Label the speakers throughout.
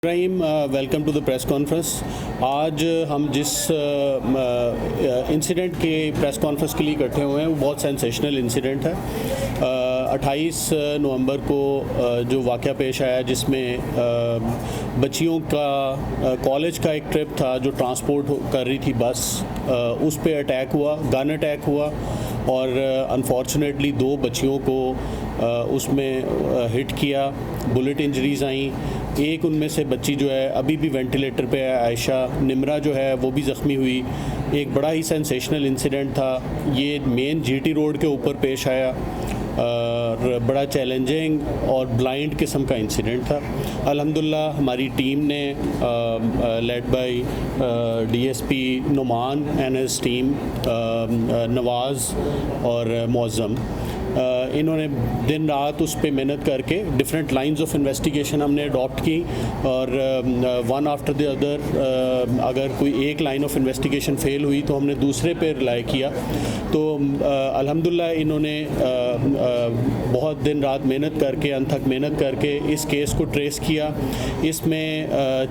Speaker 1: Ibrahim, welcome to the press conference. आज हम जिस इंसिडेंट के प्रेस कॉन्फ्रेंस के लिए इकट्ठे हुए हैं वो बहुत सेंसेशनल इंसिडेंट है। 28 नवंबर को जो वाक़या पेश आया जिसमें बच्चियों का कॉलेज का एक ट्रिप था जो ट्रांसपोर्ट कर रही थी बस, उस पे अटैक हुआ, गन अटैक हुआ और अनफॉर्चुनेटली 2 बच्चियों को उसमें हिट किया, बुलेट इंजरीज़ आई। एक उनमें से बच्ची जो है अभी भी वेंटिलेटर पे है, आयशा निमरा जो है वो भी ज़ख्मी हुई। एक बड़ा ही सेंसेशनल इंसिडेंट था। ये मेन जीटी रोड के ऊपर पेश आया और बड़ा चैलेंजिंग और ब्लाइंड किस्म का इंसिडेंट था। अल्हम्दुलिल्लाह हमारी टीम ने led by DSP Numan and his team, Nawaz और मौज़म, इन्होंने दिन रात उस पर मेहनत करके डिफरेंट लाइंस ऑफ इन्वेस्टिगेशन हमने अडॉप्ट की और वन आफ्टर द अदर अगर कोई एक लाइन ऑफ इन्वेस्टिगेशन फेल हुई तो हमने दूसरे पे रिलाई किया। तो अल्हम्दुलिल्लाह इन्होंने बहुत दिन रात मेहनत करके, अनथक मेहनत करके इस केस को ट्रेस किया। इसमें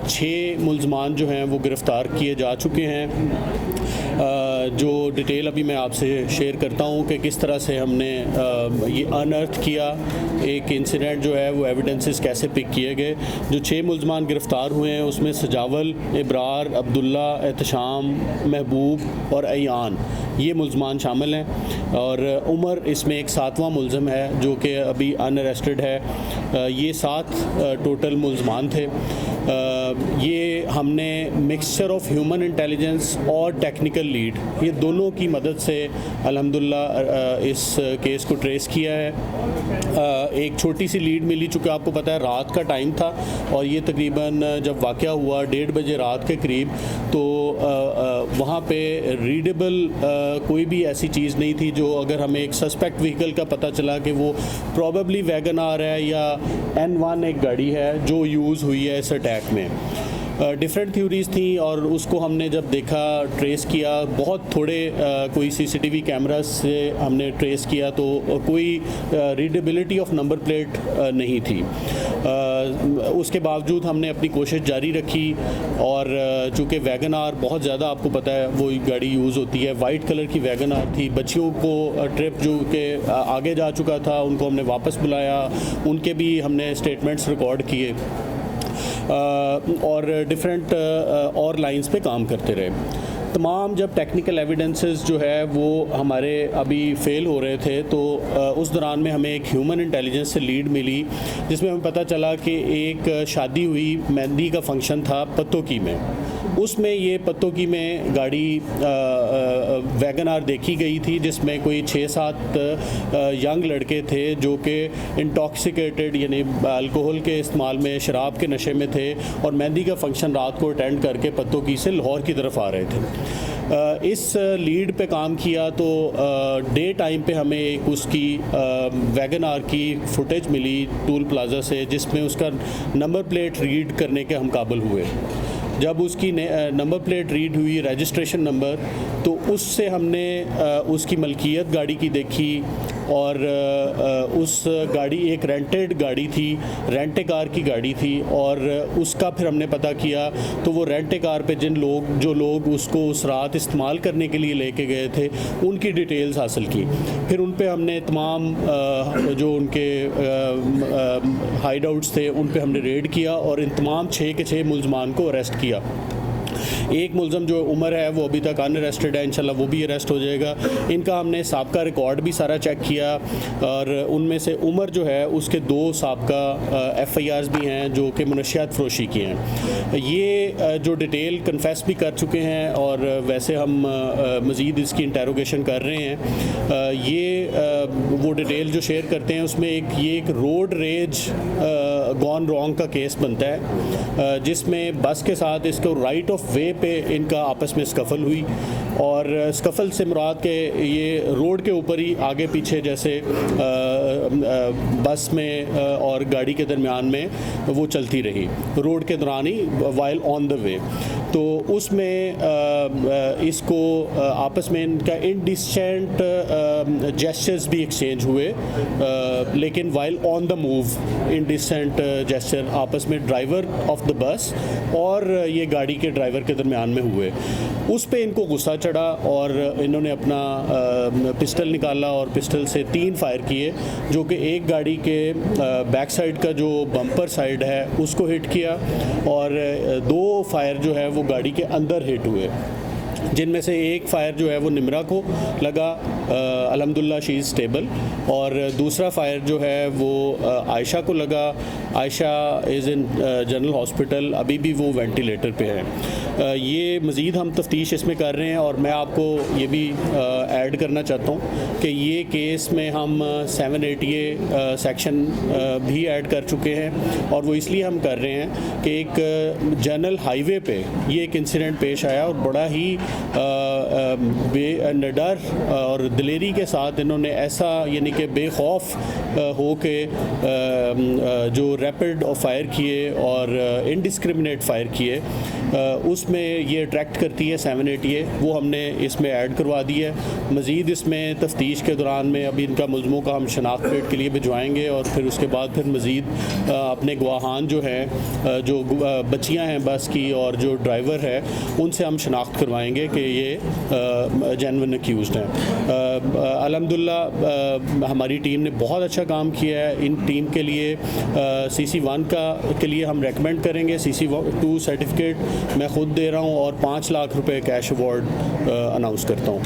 Speaker 1: 6 मुल्ज़मान जो हैं वो गिरफ़्तार किए जा चुके हैं। जो डिटेल अभी मैं आपसे शेयर करता हूँ कि किस तरह से हमने ये अनअर्थ किया, एक इंसिडेंट जो है वो एविडेंसेस कैसे पिक किए गए। जो 6 मुल्ज़मान गिरफ़्तार हुए हैं उसमें सजावल, इब्रार, अब्दुल्ला, एहतशाम, महबूब और अयान, ये मुल्ज़मान शामिल हैं और उमर इसमें एक 7वां मुल्ज़म है जो कि अभी अनअरेस्टेड है। ये 7 टोटल मुल्ज़मान थे। ये हमने मिक्सचर ऑफ ह्यूमन इंटेलिजेंस और टेक्निकल लीड, ये दोनों की मदद से अल्हम्दुलिल्लाह इस केस को ट्रेस किया है। एक छोटी सी लीड मिली, चूँकि आपको पता है रात का टाइम था और ये तकरीबन जब वाक़या हुआ 1:30 बजे रात के करीब, तो वहाँ पे रीडेबल कोई भी ऐसी चीज़ नहीं थी जो अगर हमें एक सस्पेक्ट व्हीकल का पता चला कि वो प्रॉबेबली वैगन आर है या N1 एक गाड़ी है जो यूज़ हुई है इस अटैक में। डिफरेंट थ्योरीज़ थी और उसको हमने जब देखा, ट्रेस किया, बहुत थोड़े कोई सीसीटीवी कैमरास से हमने ट्रेस किया तो कोई रीडेबिलिटी ऑफ नंबर प्लेट नहीं थी। उसके बावजूद हमने अपनी कोशिश जारी रखी और चूँकि वैगन आर बहुत ज़्यादा आपको पता है वो गाड़ी यूज़ होती है, वाइट कलर की वैगन आर थी। बच्चियों को ट्रिप जो कि आगे जा चुका था उनको हमने वापस बुलाया, उनके भी हमने स्टेटमेंट्स रिकॉर्ड किए और डिफरेंट और लाइंस पे काम करते रहे। तमाम जब टेक्निकल एविडेंसेस जो है वो हमारे अभी फेल हो रहे थे तो उस दौरान में हमें एक ह्यूमन इंटेलिजेंस से लीड मिली जिसमें हमें पता चला कि एक शादी हुई, मेहंदी का फंक्शन था पत्तोकी में, उसमें ये पत्तोकी में गाड़ी वैगन आर देखी गई थी जिसमें कोई 6-7 यंग लड़के थे जो कि इंटॉक्सिकेटेड यानी अल्कोहल के इस्तेमाल में, शराब के नशे में थे और मेहंदी का फंक्शन रात को अटेंड करके पत्तोकी से लाहौर की तरफ आ रहे थे। इस लीड पे काम किया तो डे टाइम पे हमें एक उसकी वैगन आर की फुटेज मिली टूल प्लाज़ा से जिसमें उसका नंबर प्लेट रीड करने के हम काबिल हुए। जब उसकी नंबर प्लेट रीड हुई, रजिस्ट्रेशन नंबर, तो उससे हमने उसकी मलकियत गाड़ी की देखी और उस गाड़ी एक रेंटेड गाड़ी थी, रेंटे कार की गाड़ी थी और उसका फिर हमने पता किया तो वो रेंटे कार पे जो लोग उसको उस रात इस्तेमाल करने के लिए लेके गए थे उनकी डिटेल्स हासिल की। फिर उन पे हमने तमाम जो उनके हाइड आउट्स थे उन पे हमने रेड किया और इन तमाम 6 के 6 मुल्ज़मान को अरेस्ट किया। एक मुल्ज़म जो उमर है वो अभी तक अनअरेस्टेड है, इंशाल्लाह वो भी अरेस्ट हो जाएगा। इनका हमने साबका रिकॉर्ड भी सारा चेक किया और उनमें से उमर जो है उसके 2 साबका FIRs भी हैं जो कि मुनशियात फ़रोशी की हैं। ये जो डिटेल कन्फेस भी कर चुके हैं और वैसे हम मज़ीद इसकी इंटेरोगेशन कर रहे हैं। ये वो डिटेल जो शेयर करते हैं उसमें एक रोड रेज गॉन रॉन्ग का केस बनता है जिसमें बस के साथ इसको राइट ऑफ वे पे इनका आपस में स्कफल हुई और स्कफल से मुराद के ये रोड के ऊपर ही आगे पीछे जैसे बस में और गाड़ी के दरमियान में वो चलती रही रोड के दौरान ही वाइल ऑन द वे। तो उसमें इसको आपस में इनका इनडिसेंट जेस्चर्स भी एक्सचेंज हुए, लेकिन while on the move indecent gesture आपस में ड्राइवर ऑफ द बस और ये गाड़ी के ड्राइवर के दरमियान में हुए। उस पे इनको गुस्सा चढ़ा और इन्होंने अपना पिस्टल निकाला और पिस्टल से 3 फायर किए, जो कि एक गाड़ी के बैक साइड का जो बम्पर साइड है उसको हिट किया और 2 फायर जो है वो गाड़ी के अंदर हिट हुए, जिनमें से एक फ़ायर जो है वो निमरा को लगा, अल्हम्दुलिल्लाह शी इज़ स्टेबल, और दूसरा फ़ायर जो है वो आयशा को लगा। Ayesha is in general hospital, अभी भी वो वेंटिलेटर पे है। ये मज़ीद हम तफ्तीश इसमें कर रहे हैं और मैं आपको ये भी ऐड करना चाहता हूँ कि ये केस में हम 780A सेक्शन भी ऐड कर चुके हैं, और वो इसलिए हम कर रहे हैं कि एक जनरल हाईवे पे ये एक इंसिडेंट पेश आया और बड़ा ही निडर और दिलेरी के साथ इन्होंने ऐसा यानी कि बेखौफ हो के जो रैपिड फायर किए और इनडिस्क्रिमिनेट फायर किए, उसमें ये अट्रैक्ट करती है 780A, वो हमने इसमें ऐड करवा दी है। मज़ीद इसमें तफ्तीश के दौरान में अभी इनका मुल्ज़मों का हम शनाख्त पेट के लिए भिजवाएंगे और फिर उसके बाद फिर मज़ीद अपने गवाहान जो हैं, जो बच्चियाँ हैं बस की और जो ड्राइवर है, उनसे हम शनाख्त करवाएंगे कि ये जेन्युइन अक्यूज़्ड हैं। अल्हम्दुलिल्लाह हमारी टीम ने बहुत अच्छा काम किया है। इन टीम के लिए CC1 के लिए हम रेकमेंड करेंगे। CC2 सर्टिफिकेट मैं ख़ुद दे रहा हूँ और 5 लाख रुपए कैश अवार्ड अनाउंस करता हूँ।